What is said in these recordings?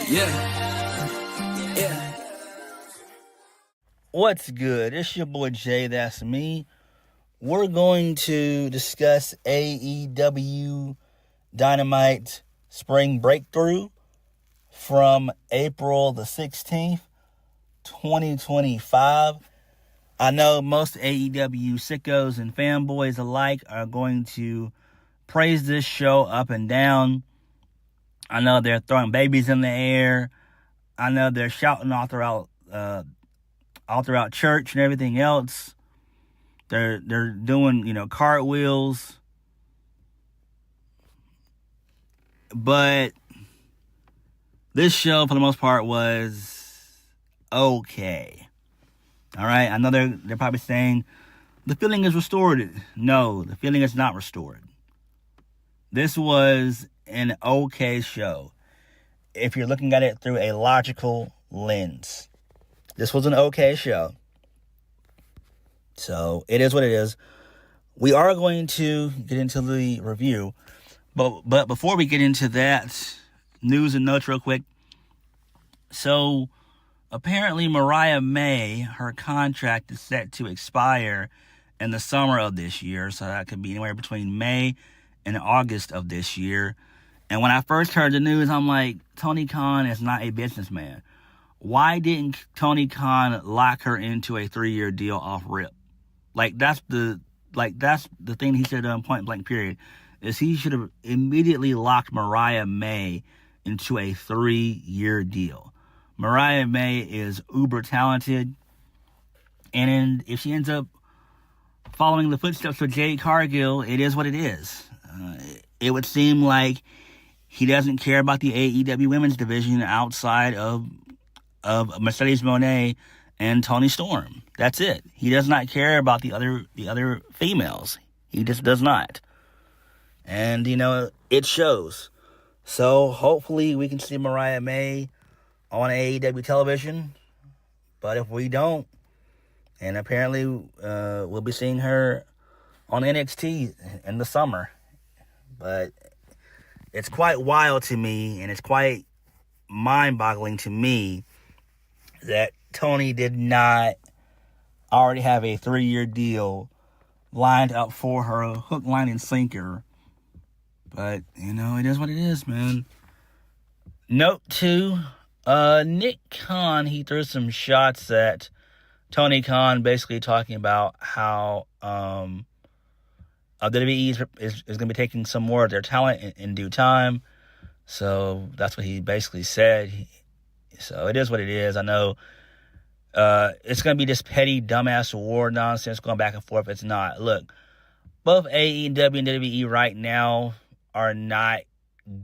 Yeah. What's good? It's your boy JayThat'sMe. We're going to discuss AEW Dynamite Spring Breakthrough from April the 16th, 2025. I know most AEW sickos and fanboys alike are going to praise this show up and down. I know they're throwing babies in the air. I know they're shouting all throughout church and everything else. They're doing, cartwheels. But this show, for the most part, was okay. All right? I know they're probably saying, the feeling is restored. No, the feeling is not restored. This was an okay show, if you're looking at it through a logical lens. This was an okay show. So, it is what it is. We are going to get into the review. But before we get into that, news and notes real quick. So, apparently Mariah May, her contract is set to expire in the summer of this year. So, that could be anywhere between May and August of this year. And when I first heard the news, I'm like, Tony Khan is not a businessman. Why didn't Tony Khan lock her into a 3-year deal off rip? That's the thing he said on point blank period, is he should have immediately locked Mariah May into a 3-year deal. Mariah May is uber talented, and if she ends up following the footsteps of Jade Cargill, it is what it is. It would seem like he doesn't care about the AEW women's division outside of Mercedes Moné and Toni Storm. That's it. He does not care about the other females. He just does not. And, it shows. So, hopefully we can see Mariah May on AEW television. But if we don't, and apparently we'll be seeing her on NXT in the summer. But it's quite wild to me, and it's quite mind-boggling to me that Tony did not already have a 3-year deal lined up for her, hook, line, and sinker. But, it is what it is, man. Note 2, Nick Khan, he threw some shots at Tony Khan, basically talking about how WWE is going to be taking some more of their talent in due time. So that's what he basically said. So it is what it is. I know it's going to be this petty, dumbass war nonsense going back and forth. It's not. Look, both AEW and WWE right now are not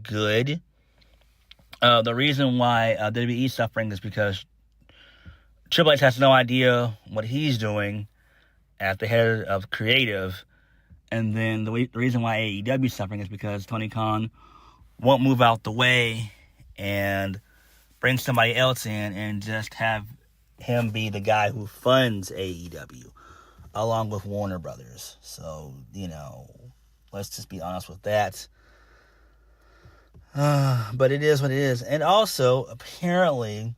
good. The reason why WWE is suffering is because Triple H has no idea what he's doing at the head of creative. And then the reason why AEW is suffering is because Tony Khan won't move out the way and bring somebody else in and just have him be the guy who funds AEW along with Warner Brothers. So, let's just be honest with that. But it is what it is. And also, apparently,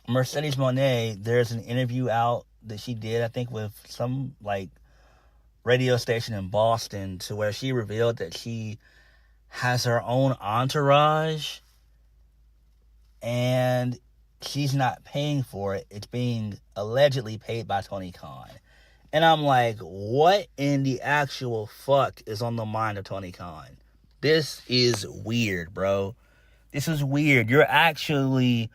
Mercedes Moné, there's an interview out that she did, I think, with some, radio station in Boston, to where she revealed that she has her own entourage and she's not paying for it. It's being allegedly paid by Tony Khan. And I'm like, what in the actual fuck is on the mind of Tony Khan? This is weird, bro. This is weird. You're actually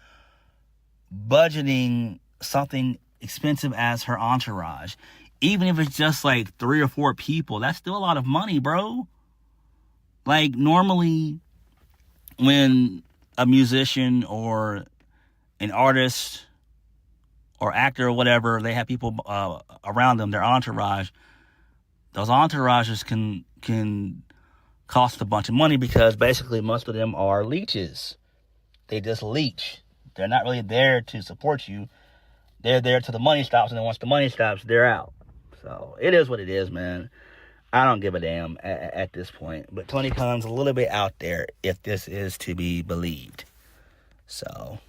budgeting something expensive as her entourage. Even if it's just 3 or 4 people, that's still a lot of money, bro. Normally, when a musician or an artist or actor or whatever, they have people around them, their entourage, those entourages can cost a bunch of money because basically most of them are leeches. They just leech. They're not really there to support you. They're there till the money stops, and then once the money stops, they're out. So, it is what it is, man. I don't give a damn at this point. But Tony Khan's a little bit out there if this is to be believed. So,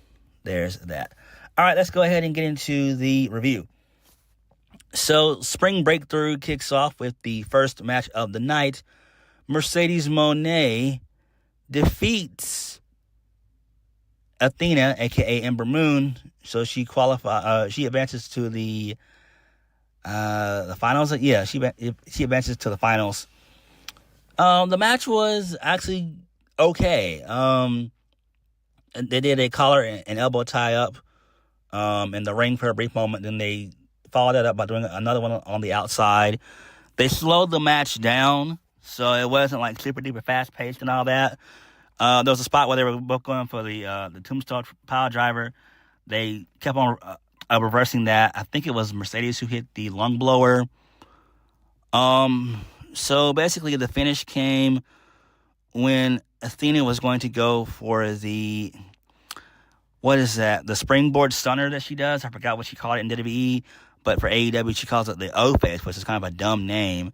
there's that. All right, let's go ahead and get into the review. So, Spring Breakthrough kicks off with the first match of the night. Mercedes Moné defeats Athena, aka Ember Moon, so she advances to the finals. Yeah, she advances to the finals. The match was actually okay. They did a collar and elbow tie up in the ring for a brief moment. Then they followed that up by doing another one on the outside. They slowed the match down, so it wasn't like super duper fast paced and all that. There was a spot where they were both going for the tombstone pile driver. They kept on reversing that. I think it was Mercedes who hit the lung blower. So basically the finish came when Athena was going to go for the, what is that? The springboard stunner that she does. I forgot what she called it in WWE, but for AEW she calls it the O-face, which is kind of a dumb name.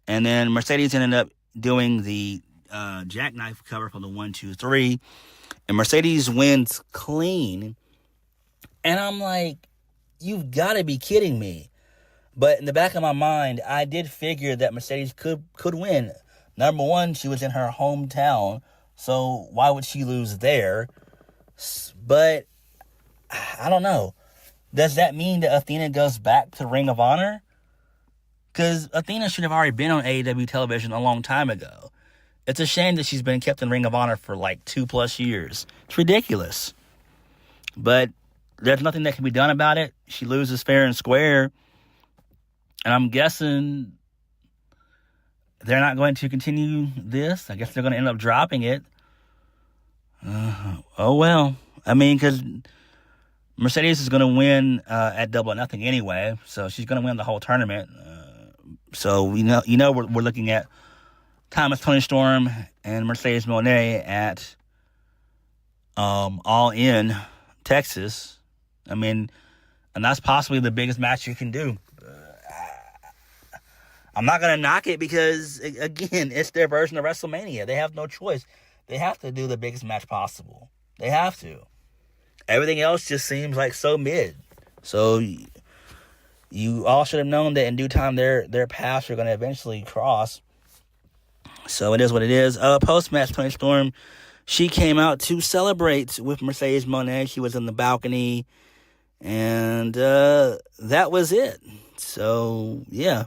And then Mercedes ended up doing the jackknife cover for the 1, 2, 3, and Mercedes wins clean. And I'm like, you've got to be kidding me. But in the back of my mind, I did figure that Mercedes could win. Number one, she was in her hometown, so why would she lose there? But I don't know. Does that mean that Athena goes back to Ring of Honor? Because Athena should have already been on AEW television a long time ago. It's a shame that she's been kept in Ring of Honor for like 2+ years. It's ridiculous. But there's nothing that can be done about it. She loses fair and square. And I'm guessing they're not going to continue this. I guess they're going to end up dropping it. Oh, well. I mean, because Mercedes is going to win at Double or Nothing anyway. So she's going to win the whole tournament. So we're looking at Thomas Toni Storm and Mercedes Moné at All In Texas. I mean, and that's possibly the biggest match you can do. I'm not going to knock it because, again, it's their version of WrestleMania. They have no choice. They have to do the biggest match possible. They have to. Everything else just seems like so mid. So you all should have known that in due time their paths are going to eventually cross. So it is what it is. Post-match, Toni Storm, she came out to celebrate with Mercedes Moné. She was in the balcony. And that was it. So, yeah.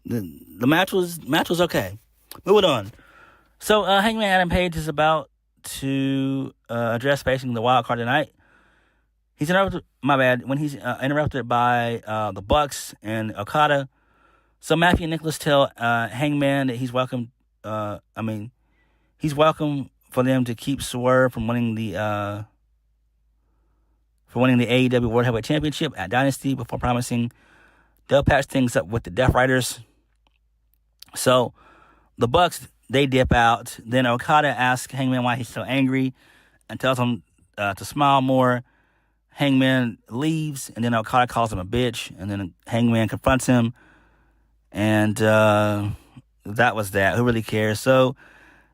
The match was okay. Moving on. So Hangman Adam Page is about to address facing the wild card tonight. He's interrupted. My bad. When he's interrupted by the Bucks and Okada. So Matthew and Nicholas tell Hangman that he's welcome. He's welcome for them to keep Swerve from winning the AEW World Heavyweight Championship at Dynasty before promising they'll patch things up with the Death Riders. So the Bucks, they dip out. Then Okada asks Hangman why he's so angry and tells him to smile more. Hangman leaves, and then Okada calls him a bitch, and then Hangman confronts him. And that was that. Who really cares? So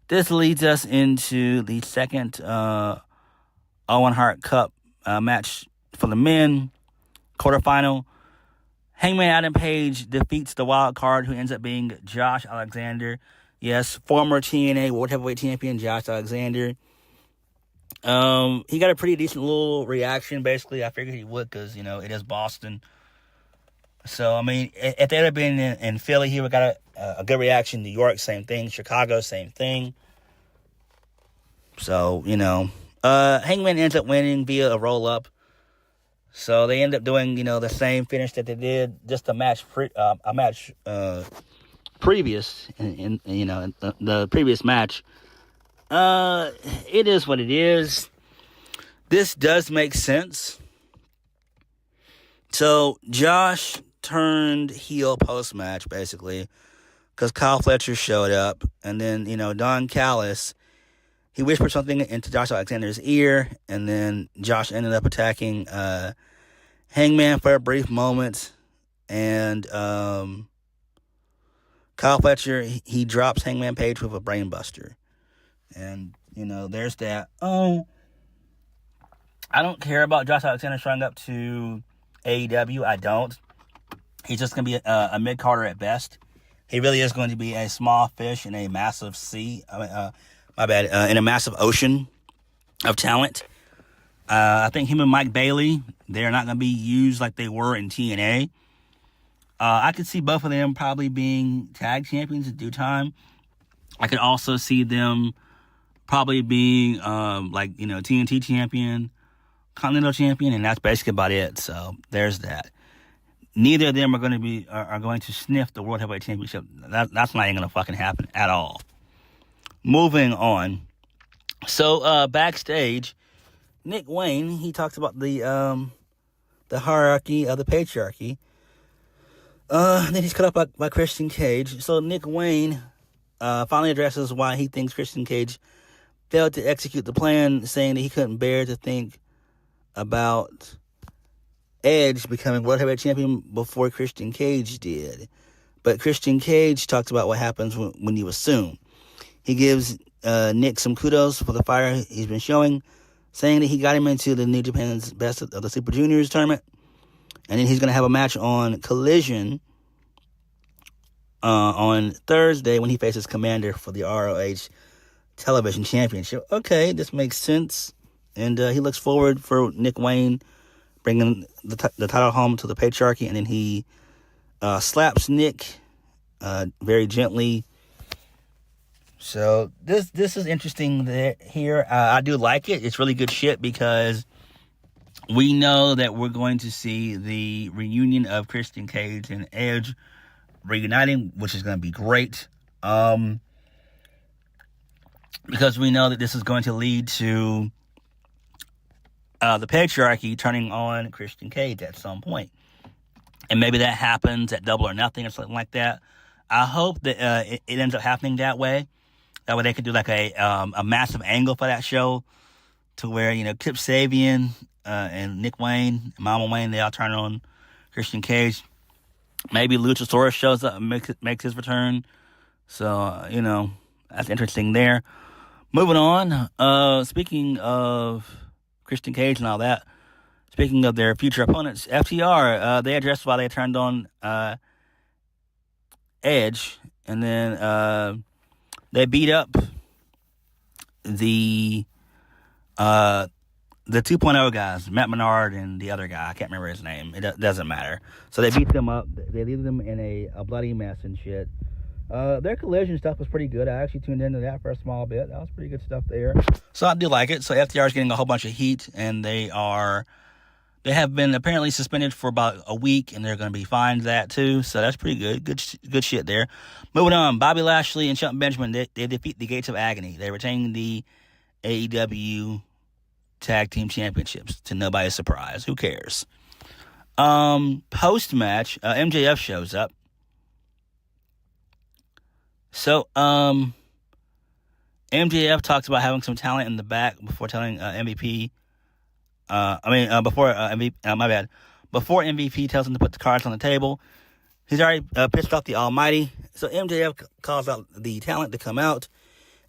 this leads us into the second Owen Hart Cup match for the men, quarterfinal. Hangman Adam Page defeats the wild card, who ends up being Josh Alexander. Yes, former TNA World Heavyweight Champion Josh Alexander. He got a pretty decent little reaction, basically. I figured he would because, it is Boston. So, I mean, if they'd have been in Philly, he would have got a good reaction. New York, same thing. Chicago, same thing. So, Hangman ends up winning via a roll-up. So they end up doing, the same finish that they did just a match previous in the previous match. It is what it is. This does make sense. So Josh turned heel post-match, basically, because Kyle Fletcher showed up, and then, Don Callis, he whispered something into Josh Alexander's ear, and then Josh ended up attacking Hangman for a brief moment, and Kyle Fletcher, he drops Hangman Page with a brainbuster. And, there's that. Oh, I don't care about Josh Alexander showing up to AEW. I don't. He's just going to be a mid-carder at best. He really is going to be a small fish in a massive sea. In a massive ocean of talent. I think him and Mike Bailey, they're not going to be used like they were in TNA. I could see both of them probably being tag champions in due time. I could also see them probably being TNT champion, Continental champion, and that's basically about it. So there's that. Neither of them are going to sniff the World Heavyweight Championship. That's not even going to fucking happen at all. Moving on. So backstage, Nick Wayne, he talks about the hierarchy of the patriarchy. Then he's cut up by Christian Cage. So Nick Wayne finally addresses why he thinks Christian Cage failed to execute the plan, saying that he couldn't bear to think about Edge becoming World Heavyweight Champion before Christian Cage did. But Christian Cage talks about what happens when you assume. He gives Nick some kudos for the fire he's been showing, saying that he got him into the New Japan's Best of the Super Juniors tournament. And then he's going to have a match on Collision on Thursday when he faces Commander for the ROH Television Championship. Okay, this makes sense. And he looks forward for Nick Wayne bringing the title home to the patriarchy. And then he slaps Nick very gently. So this is interesting here. I do like it. It's really good shit because we know that we're going to see the reunion of Christian Cage and Edge reuniting, which is going to be great. Because we know that this is going to lead to the patriarchy turning on Christian Cage at some point. And maybe that happens at Double or Nothing or something like that. I hope that it ends up happening that way. That way they could do like a massive angle for that show to where, Kip Sabian and Nick Wayne, Mama Wayne, they all turn on Christian Cage. Maybe Luchasaurus shows up and makes his return. So, that's interesting there. Moving on, speaking of Christian Cage and all that, speaking of their future opponents, FTR, they addressed why they turned on Edge, and then they beat up the 2.0 guys, Matt Menard and the other guy. I can't remember his name. It doesn't matter. So they beat them up. They leave them in a bloody mess and shit. Their Collision stuff was pretty good. I actually tuned into that for a small bit. That was pretty good stuff there. So I do like it. So FTR is getting a whole bunch of heat, and they have been apparently suspended for about a week, and they're going to be fined that too. So that's pretty good. Good shit there. Moving on, Bobby Lashley and Shelton Benjamin, they defeat the Gates of Agony. They retain the AEW Tag Team Championships to nobody's surprise. Who cares? Post-match, MJF shows up. So, MJF talks about having some talent in the back before telling MVP. Before MVP tells him to put the cards on the table. He's already pissed off the Almighty. So MJF calls out the talent to come out.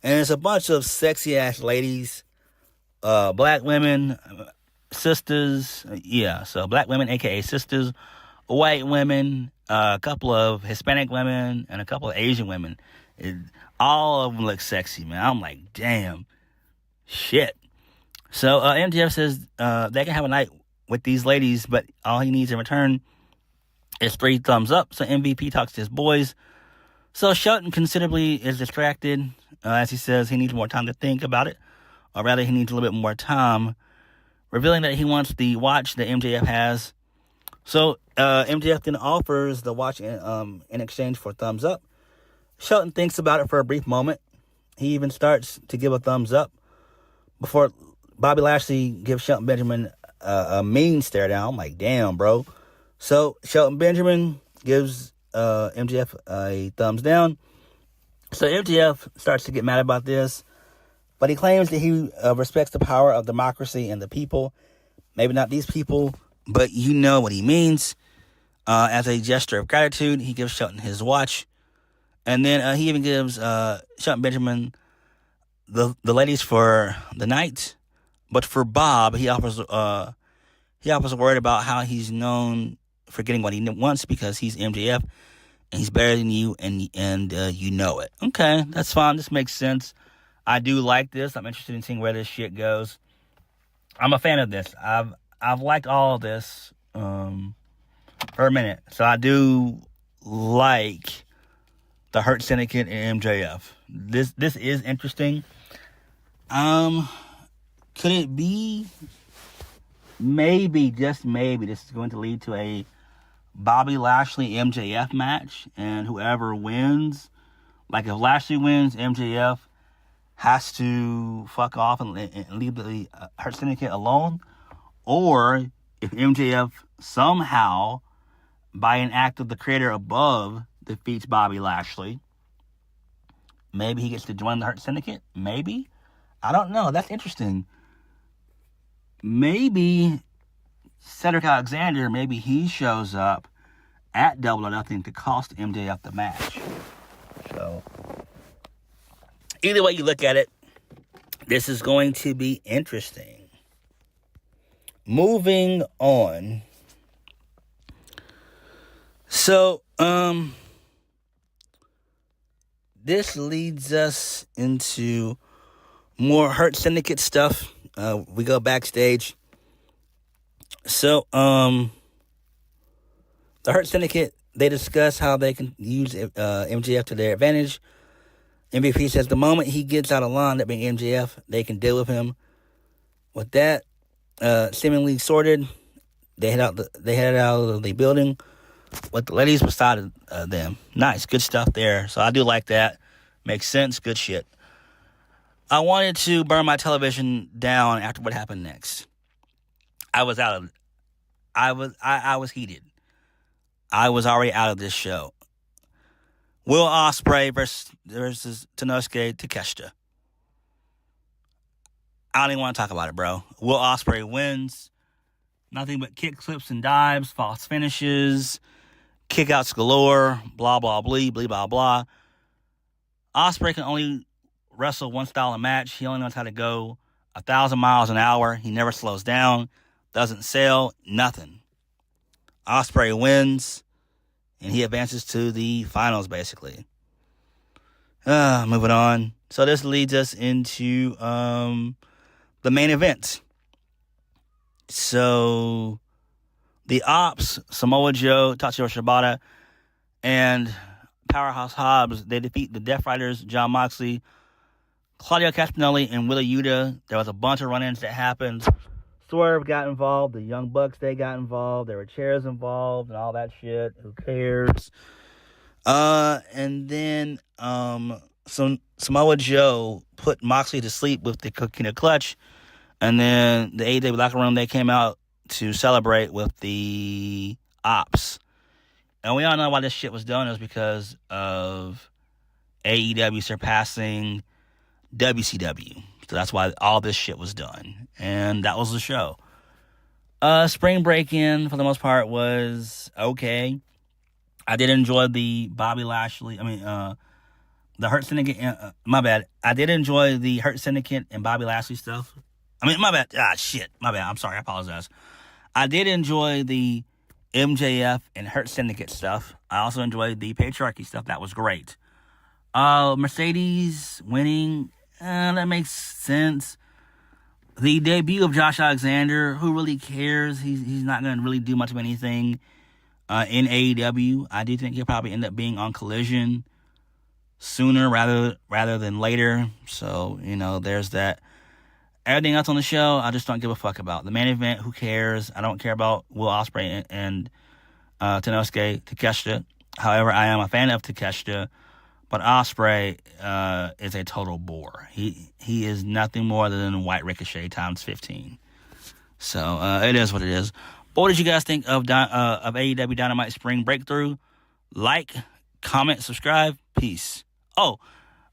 And it's a bunch of sexy-ass ladies, black women, sisters. So black women, a.k.a. sisters, white women, a couple of Hispanic women, and a couple of Asian women. All of them look sexy, man. I'm like, damn. Shit. So MJF says they can have a night with these ladies, but all he needs in return is 3 thumbs up. So MVP talks to his boys. So Shelton considerably is distracted, as he says he needs more time to think about it. Or rather, he needs a little bit more time, revealing that he wants the watch that MJF has. So MJF then offers the watch in exchange for thumbs up. Shelton thinks about it for a brief moment. He even starts to give a thumbs up before Bobby Lashley gives Shelton Benjamin a mean stare down. I'm like, damn, bro. So Shelton Benjamin gives MJF a thumbs down. So MJF starts to get mad about this, but he claims that he respects the power of democracy and the people. Maybe not these people, but you know what he means. As a gesture of gratitude, he gives Shelton his watch. And then he even gives Shelton Benjamin the ladies for the night. But for Bob, he offers a word about how he's known for getting what he wants because he's MJF and he's better than you, and you know it. Okay, that's fine. This makes sense. I do like this. I'm interested in seeing where this shit goes. I'm a fan of this. I've liked all of this for a minute. So I do like the Hurt Syndicate and MJF. This is interesting. Could it be? Maybe, just maybe, this is going to lead to a Bobby Lashley MJF match, and whoever wins, like if Lashley wins, MJF has to fuck off and leave the Hurt Syndicate alone, or if MJF somehow, by an act of the creator above, defeats Bobby Lashley, maybe he gets to join the Hurt Syndicate. Maybe, I don't know. That's interesting. Maybe Cedric Alexander, maybe he shows up at Double or Nothing to cost MJF the match. So, either way you look at it, this is going to be interesting. Moving on. So, this leads us into more Hurt Syndicate stuff. We go backstage. So, the Hurt Syndicate, they discuss how they can use MJF to their advantage. MVP says the moment he gets out of line, that being MJF, they can deal with him. With that seemingly sorted, they head out of the building with the ladies beside them. Nice, good stuff there. So I do like that. Makes sense. Good shit. I wanted to burn my television down after what happened next. I was heated. I was already out of this show. Will Ospreay versus Tenosuke Takeshita. I don't even want to talk about it, bro. Will Ospreay wins. Nothing but kick flips and dives, false finishes, kickouts galore, blah, blah, blah, blah, blah, blah. Ospreay can only wrestle one style of match. He only knows how to go 1,000 miles an hour. He never slows down, doesn't sell, nothing. Ospreay wins, and he advances to the finals, basically. Moving on. So this leads us into the main event. So the Opps, Samoa Joe, Tatsuya Shibata, and Powerhouse Hobbs, they defeat the Death Riders, Jon Moxley, Claudio Castagnoli, and Wheeler Yuta. There was a bunch of run-ins that happened. Swerve got involved. The Young Bucks, they got involved. There were chairs involved and all that shit. Who cares? And then Samoa Joe put Moxley to sleep with the Coquina Clutch. And then the AEW locker room, they came out to celebrate with the Opps. And we all know why this shit was done. It was because of AEW surpassing WCW. So that's why all this shit was done. And that was the show. Spring Break-In, for the most part, was okay. I did enjoy the Bobby Lashley, the Hurt Syndicate, my bad. I did enjoy the Hurt Syndicate and Bobby Lashley stuff. My bad. My bad. I'm sorry. I apologize. I did enjoy the MJF and Hurt Syndicate stuff. I also enjoyed the Patriarchy stuff. That was great. Mercedes winning, that makes sense. The debut of Josh Alexander, who really cares? He's not going to really do much of anything in AEW. I do think he'll probably end up being on Collision sooner rather than later. So, there's that. Everything else on the show, I just don't give a fuck about. The main event, who cares? I don't care about Will Ospreay and Tenosuke Takeshita. However, I am a fan of Takeshita, but Ospreay is a total bore. He is nothing more than White Ricochet times 15. So it is what it is. But what did you guys think of AEW Dynamite Spring Breakthrough? Like, comment, subscribe. Peace. And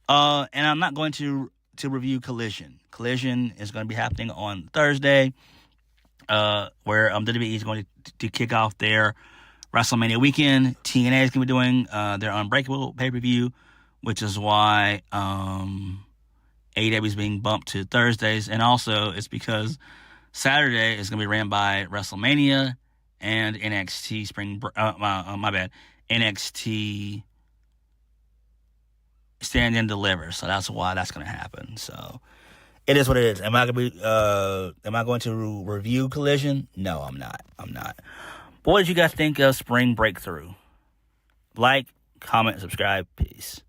I'm not going to review Collision. Collision is going to be happening on Thursday, where WWE is going to kick off their WrestleMania weekend. TNA is going to be doing their Unbreakable pay-per-view, which is why AEW is being bumped to Thursdays, and also it's because Saturday is going to be ran by WrestleMania and NXT NXT Stand and Deliver. So that's why that's going to happen. So it is what it is. Am I going to review Collision? No, I'm not. But what did you guys think of Spring Breakthrough? Like, comment, subscribe. Peace.